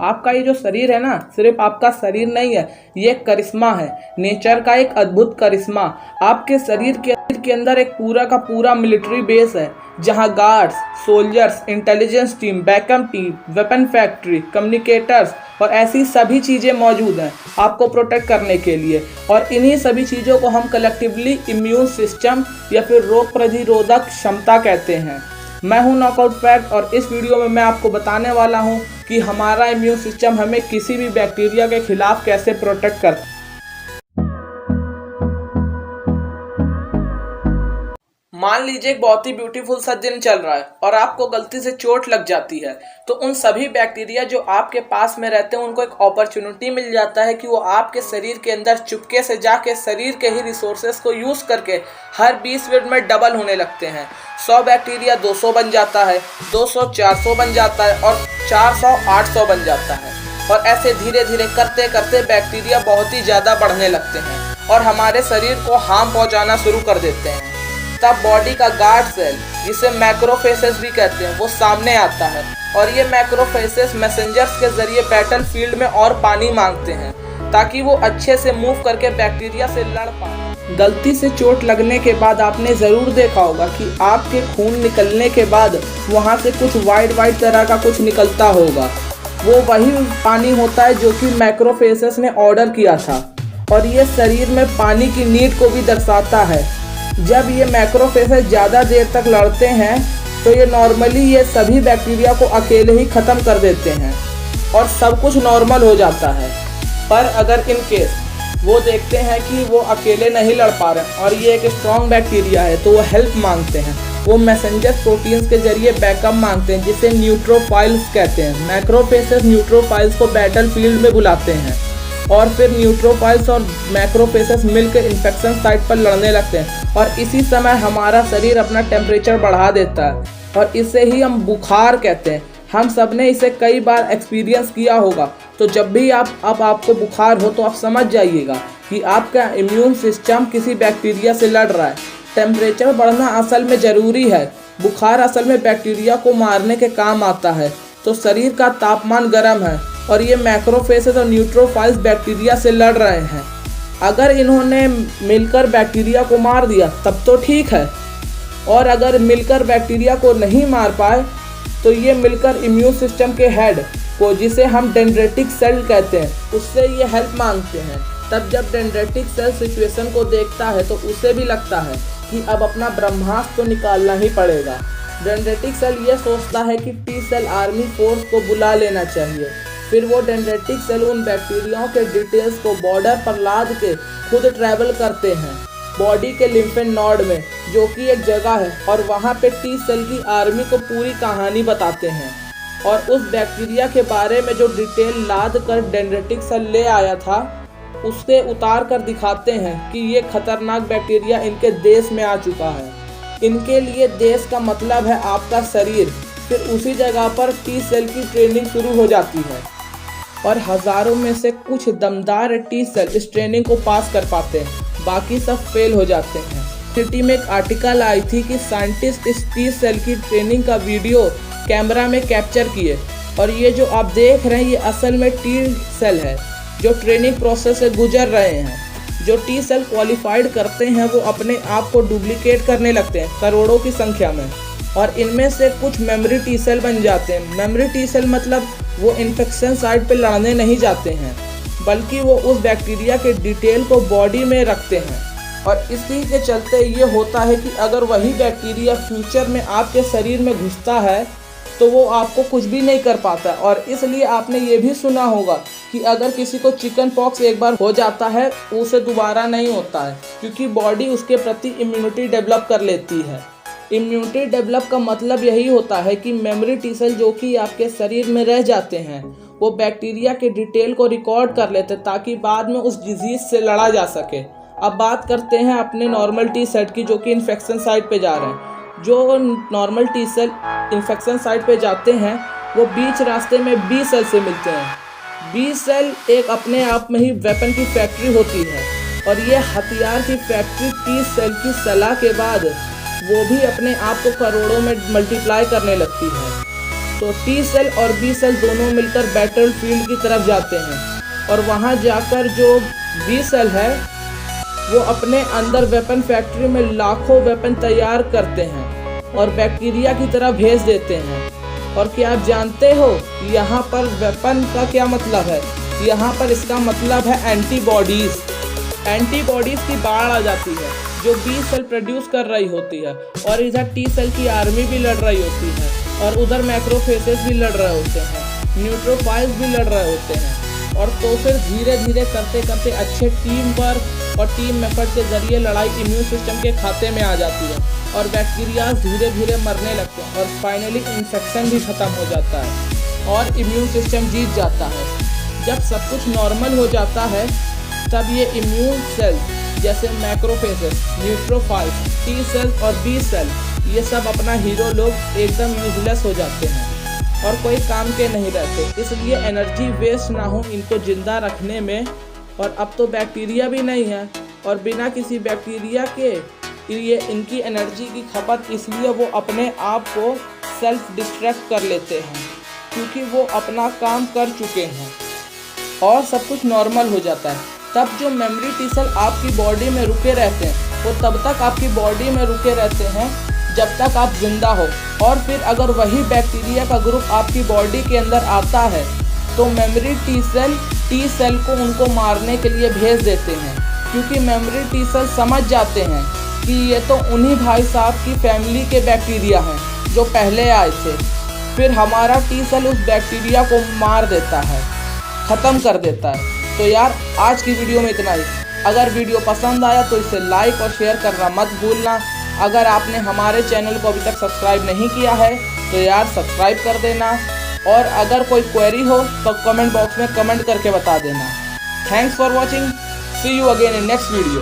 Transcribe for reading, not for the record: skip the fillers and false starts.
आपका ये जो शरीर है ना, सिर्फ आपका शरीर नहीं है, ये एक करिश्मा है, नेचर का एक अद्भुत करिश्मा। आपके शरीर के अंदर एक पूरा का पूरा मिलिट्री बेस है, जहां guards, soldiers, intelligence team, backup team, weapon factory, communicators और ऐसी सभी चीज़ें मौजूद हैं आपको प्रोटेक्ट करने के लिए। और इन्हीं सभी चीज़ों को हम कलेक्टिवली इम्यून सिस्टम या फिर रोग प्रतिरोधक क्षमता कहते हैं। मैं हूं नॉकआउट फैक्ट और इस वीडियो में मैं आपको बताने वाला हूं कि हमारा इम्यून सिस्टम हमें किसी भी बैक्टीरिया के खिलाफ कैसे प्रोटेक्ट करता है। मान लीजिए एक बहुत ही ब्यूटीफुल सा दिन चल रहा है और आपको गलती से चोट लग जाती है, तो उन सभी बैक्टीरिया जो आपके पास में रहते हैं उनको एक अपॉर्चुनिटी मिल जाता है कि वो आपके शरीर के अंदर चुपके से जाके शरीर के ही रिसोर्सेज को यूज़ करके हर 20 मिनट में डबल होने लगते हैं। 100 बैक्टीरिया 200 बन जाता है, 200 400 बन जाता है और 400 800 बन जाता है। और ऐसे धीरे धीरे करते करते बैक्टीरिया बहुत ही ज़्यादा बढ़ने लगते हैं और हमारे शरीर को हार्म पहुँचाना शुरू कर देते हैं। तब बॉडी का गार्ड सेल, जिसे मैक्रोफेसेस भी कहते हैं, वो सामने आता है और ये मैक्रोफेसेस मैसेंजर्स के जरिए बैटल फील्ड में और पानी मांगते हैं ताकि वो अच्छे से मूव करके बैक्टीरिया से लड़ पाए। गलती से चोट लगने के बाद आपने ज़रूर देखा होगा कि आपके खून निकलने के बाद वहाँ से कुछ वाइट तरह का कुछ निकलता होगा। वो वही पानी होता है जो कि मैक्रोफेसेस ने ऑर्डर किया था और ये शरीर में पानी की नीड को भी दर्शाता है। जब ये मैक्रोफेसेस ज़्यादा देर तक लड़ते हैं तो ये नॉर्मली ये सभी बैक्टीरिया को अकेले ही ख़त्म कर देते हैं और सब कुछ नॉर्मल हो जाता है। पर अगर इन केस वो देखते हैं कि वो अकेले नहीं लड़ पा रहे और ये एक स्ट्रॉन्ग बैक्टीरिया है, तो वो हेल्प मांगते हैं। वो मैसेंजर प्रोटीन्स के जरिए बैकअप मांगते हैं, जिसे न्यूट्रोफाइल्स कहते हैं। मैक्रोफेसेस न्यूट्रोफाइल्स को बैटल फील्ड में बुलाते हैं और फिर न्यूट्रोफाइल्स और मैक्रोफेसेस मिलकर इन्फेक्शन साइट पर लड़ने लगते हैं और इसी समय हमारा शरीर अपना टेम्परेचर बढ़ा देता है और इसे ही हम बुखार कहते हैं। हम सब ने इसे कई बार एक्सपीरियंस किया होगा। तो जब भी आपको बुखार हो तो आप समझ जाइएगा कि आपका इम्यून सिस्टम किसी बैक्टीरिया से लड़ रहा है। टेम्परेचर बढ़ना असल में ज़रूरी है। बुखार असल में बैक्टीरिया को मारने के काम आता है। तो शरीर का तापमान गर्म है और ये मैक्रोफेसेस और न्यूट्रोफाइल्स बैक्टीरिया से लड़ रहे हैं। अगर इन्होंने मिलकर बैक्टीरिया को मार दिया तब तो ठीक है, और अगर मिलकर बैक्टीरिया को नहीं मार पाए तो ये मिलकर इम्यून सिस्टम के हेड को, जिसे हम डेंड्रेटिक सेल कहते हैं, उससे ये हेल्प मांगते हैं। तब जब डेंड्रेटिक सेल सिचुएशन को देखता है तो उसे भी लगता है कि अब अपना ब्रह्मास्त्र तो निकालना ही पड़ेगा। डेंड्रेटिक सेल ये सोचता है कि टी सेल आर्मी फोर्स को बुला लेना चाहिए। फिर वो डेंड्रेटिक सेल उन बैक्टीरियाओं के डिटेल्स को बॉर्डर पर लाद के खुद ट्रैवल करते हैं बॉडी के लिम्फेन नोड में, जो कि एक जगह है, और वहाँ पे टी सेल की आर्मी को पूरी कहानी बताते हैं और उस बैक्टीरिया के बारे में जो डिटेल लाद कर डेंड्रेटिक सेल ले आया था उससे उतार कर दिखाते हैं कि ये खतरनाक बैक्टीरिया इनके देश में आ चुका है। इनके लिए देश का मतलब है आपका शरीर। फिर उसी जगह पर टी सेल की ट्रेनिंग शुरू हो जाती है और हज़ारों में से कुछ दमदार टी सेल इस ट्रेनिंग को पास कर पाते हैं, बाकी सब फेल हो जाते हैं। सिटी में एक आर्टिकल आई थी कि साइंटिस्ट इस टी सेल की ट्रेनिंग का वीडियो कैमरा में कैप्चर किए और ये जो आप देख रहे हैं ये असल में टी सेल है जो ट्रेनिंग प्रोसेस से गुजर रहे हैं। जो टी सेल क्वालिफाइड करते हैं वो अपने आप को डुप्लीकेट करने लगते हैं करोड़ों की संख्या में, और इनमें से कुछ मेमोरी टी सेल बन जाते हैं। मेमोरी टी सेल मतलब वो इन्फेक्शन साइट पे लड़ने नहीं जाते हैं, बल्कि वो उस बैक्टीरिया के डिटेल को बॉडी में रखते हैं। और इसी के चलते ये होता है कि अगर वही बैक्टीरिया फ्यूचर में आपके शरीर में घुसता है तो वो आपको कुछ भी नहीं कर पाता। और इसलिए आपने ये भी सुना होगा कि अगर किसी को चिकन पॉक्स एक बार हो जाता है उसे दोबारा नहीं होता है, क्योंकि बॉडी उसके प्रति इम्यूनिटी डेवलप कर लेती है। इम्यूनिटी डेवलप का मतलब यही होता है कि मेमोरी टी सेल जो कि आपके शरीर में रह जाते हैं वो बैक्टीरिया के डिटेल को रिकॉर्ड कर लेते हैं ताकि बाद में उस डिजीज़ से लड़ा जा सके। अब बात करते हैं अपने नॉर्मल टी सेल की जो कि इन्फेक्शन साइट पे जा रहे हैं। जो normal T cell infection site पे जाते हैं वो बीच रास्ते में बी सेल से मिलते हैं। बी सेल एक अपने आप में ही वेपन की फैक्ट्री होती है और ये हथियार की फैक्ट्री टी सेल की सलाह के बाद वो भी अपने आप को करोड़ों में मल्टीप्लाई करने लगती है। तो टी सेल और बी सेल दोनों मिलकर बैटल फील्ड की तरफ जाते हैं और वहाँ जाकर जो बी सेल है वो अपने अंदर वेपन फैक्ट्री में लाखों वेपन तैयार करते हैं और बैक्टीरिया की तरफ भेज देते हैं। और क्या आप जानते हो यहाँ पर वेपन का क्या मतलब है? यहाँ पर इसका मतलब है एंटीबॉडीज़। एंटीबॉडीज़ की बाढ़ आ जाती है जो बी सेल प्रोड्यूस कर रही होती है और इधर टी सेल की आर्मी भी लड़ रही होती है और उधर मैक्रोफेजेस भी लड़ रहे होते हैं, न्यूट्रोफाइल्स भी लड़ रहे होते हैं। और तो फिर धीरे धीरे करते करते अच्छे टीम वर्क और टीम एफर्ट के जरिए लड़ाई इम्यून सिस्टम के खाते में आ जाती है और बैक्टीरिया धीरे धीरे मरने लगते हैं और फाइनली इन्फेक्शन भी ख़त्म हो जाता है और इम्यून सिस्टम जीत जाता है। जब सब कुछ नॉर्मल हो जाता है तब ये इम्यून सेल्स जैसे मैक्रोफेजेस, न्यूट्रोफाइल्स, टी सेल और बी सेल ये सब अपना हीरो लोग एकदम यूजलेस हो जाते हैं और कोई काम के नहीं रहते। इसलिए एनर्जी वेस्ट ना हो इनको जिंदा रखने में। और अब तो बैक्टीरिया भी नहीं है और बिना किसी बैक्टीरिया के ये इनकी एनर्जी की खपत, इसलिए वो अपने आप को सेल्फ डिस्ट्रैक्ट कर लेते हैं क्योंकि वो अपना काम कर चुके हैं और सब कुछ नॉर्मल हो जाता है। तब जो मेमोरी टी सेल आपकी बॉडी में रुके रहते हैं वो तब तक आपकी बॉडी में रुके रहते हैं जब तक आप जिंदा हो। और फिर अगर वही बैक्टीरिया का ग्रुप आपकी बॉडी के अंदर आता है तो मेमोरी टी सेल को उनको मारने के लिए भेज देते हैं क्योंकि मेमोरी टी सेल समझ जाते हैं कि ये तो उन्हीं भाई साहब की फैमिली के बैक्टीरिया हैं जो पहले आए थे। फिर हमारा टी सेल उस बैक्टीरिया को मार देता है, ख़त्म कर देता है। तो यार आज की वीडियो में इतना ही। अगर वीडियो पसंद आया तो इसे लाइक और शेयर करना मत भूलना। अगर आपने हमारे चैनल को अभी तक सब्सक्राइब नहीं किया है तो यार सब्सक्राइब कर देना और अगर कोई क्वेरी हो तो कमेंट बॉक्स में कमेंट करके बता देना। Thanks for watching, see you again in next video.